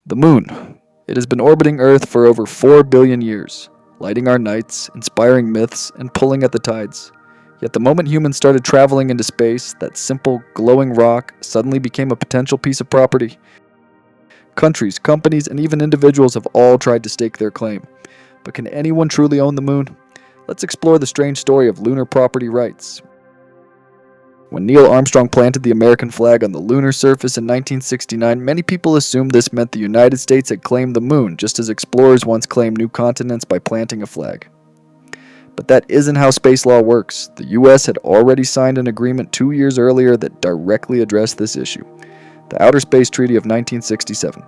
The Moon. It has been orbiting Earth for over 4 billion years, lighting our nights, inspiring myths, and pulling at the tides. Yet the moment humans started traveling into space, that simple, glowing rock suddenly became a potential piece of property. Countries, companies, and even individuals have all tried to stake their claim. But can anyone truly own the Moon? Let's explore the strange story of lunar property rights. When Neil Armstrong planted the American flag on the lunar surface in 1969, many people assumed this meant the United States had claimed the Moon, just as explorers once claimed new continents by planting a flag. But that isn't how space law works. The US had already signed an agreement 2 years earlier that directly addressed this issue, the Outer Space Treaty of 1967.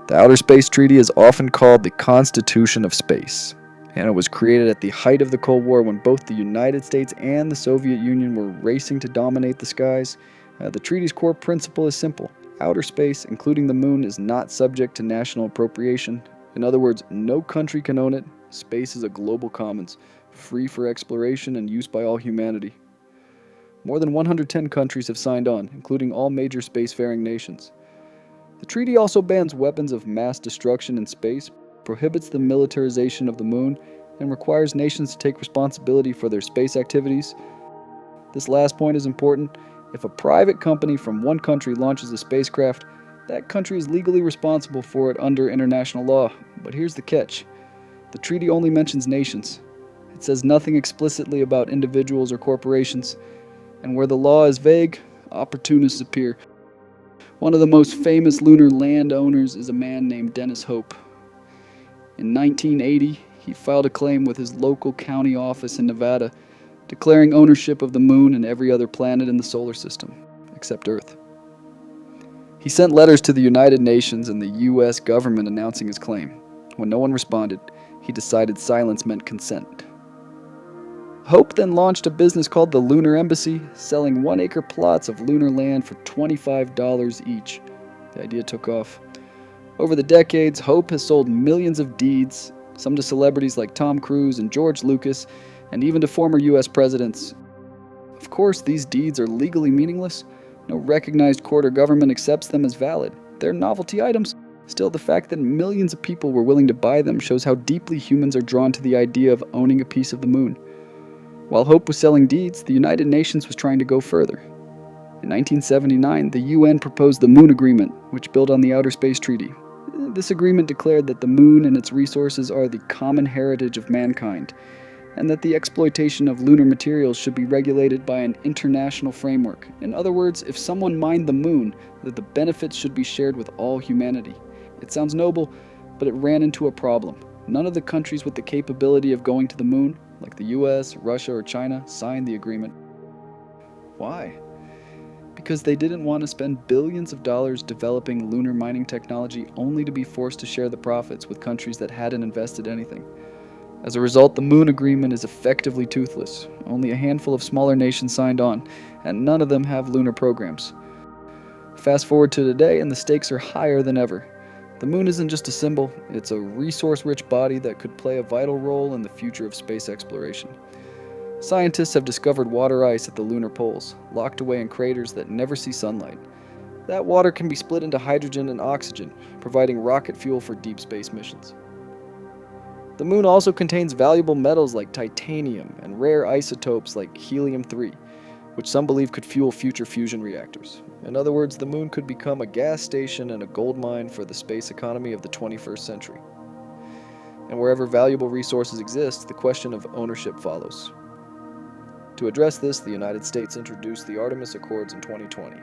The Outer Space Treaty is often called the Constitution of Space, and it was created at the height of the Cold War when both the United States and the Soviet Union were racing to dominate the skies. The treaty's core principle is simple. Outer space, including the Moon, is not subject to national appropriation. In other words, no country can own it. Space is a global commons, free for exploration and use by all humanity. More than 110 countries have signed on, including all major spacefaring nations. The treaty also bans weapons of mass destruction in space, prohibits the militarization of the Moon, and requires nations to take responsibility for their space activities. This last point is important. If a private company from one country launches a spacecraft, that country is legally responsible for it under international law. But here's the catch. The treaty only mentions nations. It says nothing explicitly about individuals or corporations. And where the law is vague, opportunists appear. One of the most famous lunar landowners is a man named Dennis Hope. In 1980, he filed a claim with his local county office in Nevada, declaring ownership of the Moon and every other planet in the solar system, except Earth. He sent letters to the United Nations and the US government announcing his claim. When no one responded, he decided silence meant consent. Hope then launched a business called the Lunar Embassy, selling 1-acre plots of lunar land for $25 each. The idea took off. Over the decades, Hope has sold millions of deeds, some to celebrities like Tom Cruise and George Lucas, and even to former US presidents. Of course, these deeds are legally meaningless. No recognized court or government accepts them as valid. They're novelty items. Still, the fact that millions of people were willing to buy them shows how deeply humans are drawn to the idea of owning a piece of the Moon. While Hope was selling deeds, the United Nations was trying to go further. In 1979, the UN proposed the Moon Agreement, which built on the Outer Space Treaty. This agreement declared that the Moon and its resources are the common heritage of mankind, and that the exploitation of lunar materials should be regulated by an international framework. In other words, if someone mined the Moon, that the benefits should be shared with all humanity. It sounds noble, but it ran into a problem. None of the countries with the capability of going to the Moon, like the US, Russia, or China, signed the agreement. Why? Because they didn't want to spend billions of dollars developing lunar mining technology only to be forced to share the profits with countries that hadn't invested anything. As a result, the Moon Agreement is effectively toothless. Only a handful of smaller nations signed on, and none of them have lunar programs. Fast forward to today, and the stakes are higher than ever. The Moon isn't just a symbol, it's a resource-rich body that could play a vital role in the future of space exploration. Scientists have discovered water ice at the lunar poles, locked away in craters that never see sunlight. That water can be split into hydrogen and oxygen, providing rocket fuel for deep space missions. The Moon also contains valuable metals like titanium and rare isotopes like helium-3, which some believe could fuel future fusion reactors. In other words, the Moon could become a gas station and a gold mine for the space economy of the 21st century. And wherever valuable resources exist, the question of ownership follows. To address this, the United States introduced the Artemis Accords in 2020.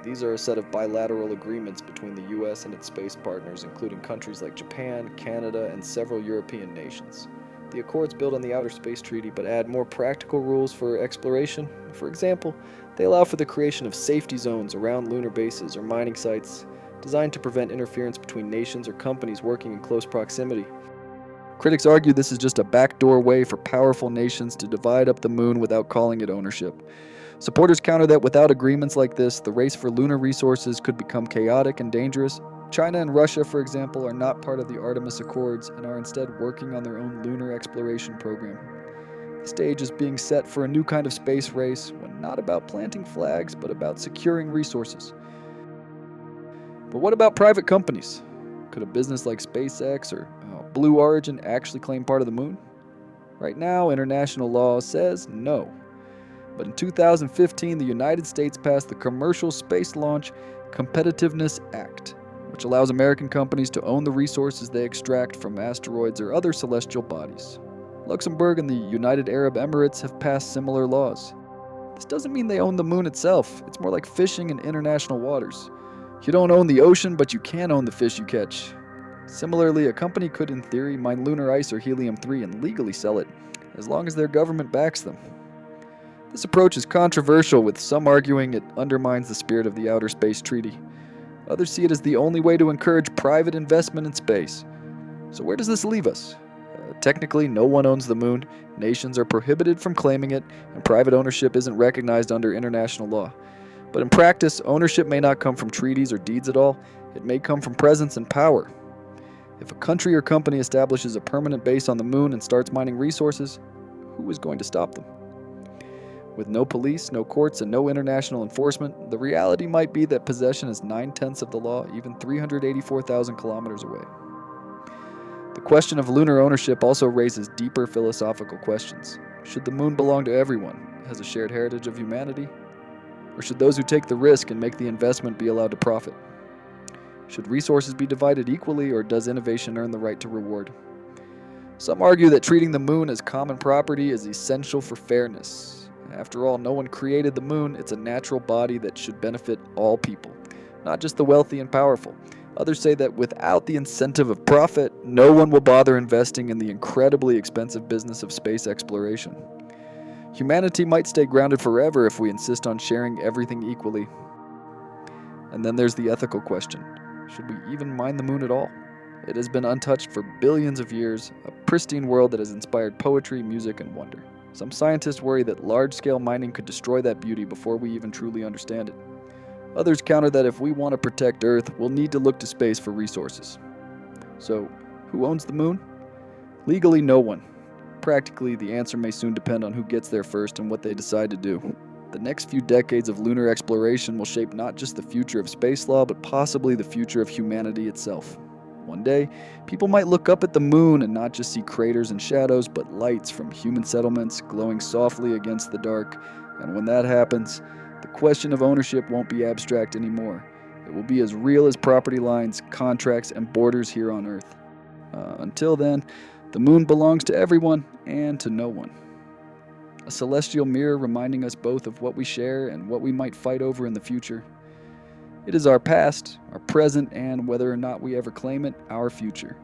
These are a set of bilateral agreements between the US and its space partners, including countries like Japan, Canada, and several European nations. The Accords build on the Outer Space Treaty but add more practical rules for exploration. For example, they allow for the creation of safety zones around lunar bases or mining sites, designed to prevent interference between nations or companies working in close proximity. Critics argue this is just a backdoor way for powerful nations to divide up the Moon without calling it ownership. Supporters counter that without agreements like this, the race for lunar resources could become chaotic and dangerous. China and Russia, for example, are not part of the Artemis Accords and are instead working on their own lunar exploration program. The stage is being set for a new kind of space race, one not about planting flags, but about securing resources. But what about private companies? Could a business like SpaceX or Blue Origin actually claim part of the moon? Right now, international law says no. But in 2015, the United States passed the Commercial Space Launch Competitiveness Act, which allows American companies to own the resources they extract from asteroids or other celestial bodies. Luxembourg and the United Arab Emirates have passed similar laws. This doesn't mean they own the moon itself. It's more like fishing in international waters. You don't own the ocean, but you can own the fish you catch. Similarly, a company could, in theory, mine lunar ice or helium-3 and legally sell it, as long as their government backs them. This approach is controversial, with some arguing it undermines the spirit of the Outer Space Treaty. Others see it as the only way to encourage private investment in space. So where does this leave us? Technically, no one owns the moon, nations are prohibited from claiming it, and private ownership isn't recognized under international law. But in practice, ownership may not come from treaties or deeds at all. It may come from presence and power. If a country or company establishes a permanent base on the moon and starts mining resources, who is going to stop them? With no police, no courts, and no international enforcement, the reality might be that possession is 9/10 of the law, even 384,000 kilometers away. The question of lunar ownership also raises deeper philosophical questions. Should the moon belong to everyone, as a shared heritage of humanity? Or should those who take the risk and make the investment be allowed to profit? Should resources be divided equally, or does innovation earn the right to reward? Some argue that treating the moon as common property is essential for fairness. After all, no one created the moon. It's a natural body that should benefit all people, not just the wealthy and powerful. Others say that without the incentive of profit, no one will bother investing in the incredibly expensive business of space exploration. Humanity might stay grounded forever if we insist on sharing everything equally. And then there's the ethical question. Should we even mine the moon at all? It has been untouched for billions of years, a pristine world that has inspired poetry, music, and wonder. Some scientists worry that large-scale mining could destroy that beauty before we even truly understand it. Others counter that if we want to protect Earth, we'll need to look to space for resources. So, who owns the moon? Legally, no one. Practically, the answer may soon depend on who gets there first and what they decide to do. The next few decades of lunar exploration will shape not just the future of space law, but possibly the future of humanity itself. One day, people might look up at the moon and not just see craters and shadows, but lights from human settlements glowing softly against the dark. And when that happens, the question of ownership won't be abstract anymore. It will be as real as property lines, contracts, and borders here on Earth. Until then, the moon belongs to everyone and to no one. A celestial mirror reminding us both of what we share and what we might fight over in the future. It is our past, our present, and whether or not we ever claim it, our future.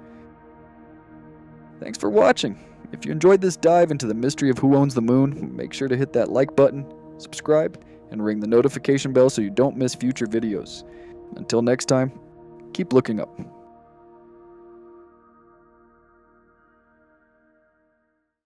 Thanks for watching. If you enjoyed this dive into the mystery of who owns the moon, make sure to hit that like button, subscribe, and ring the notification bell so you don't miss future videos. Until next time, keep looking up.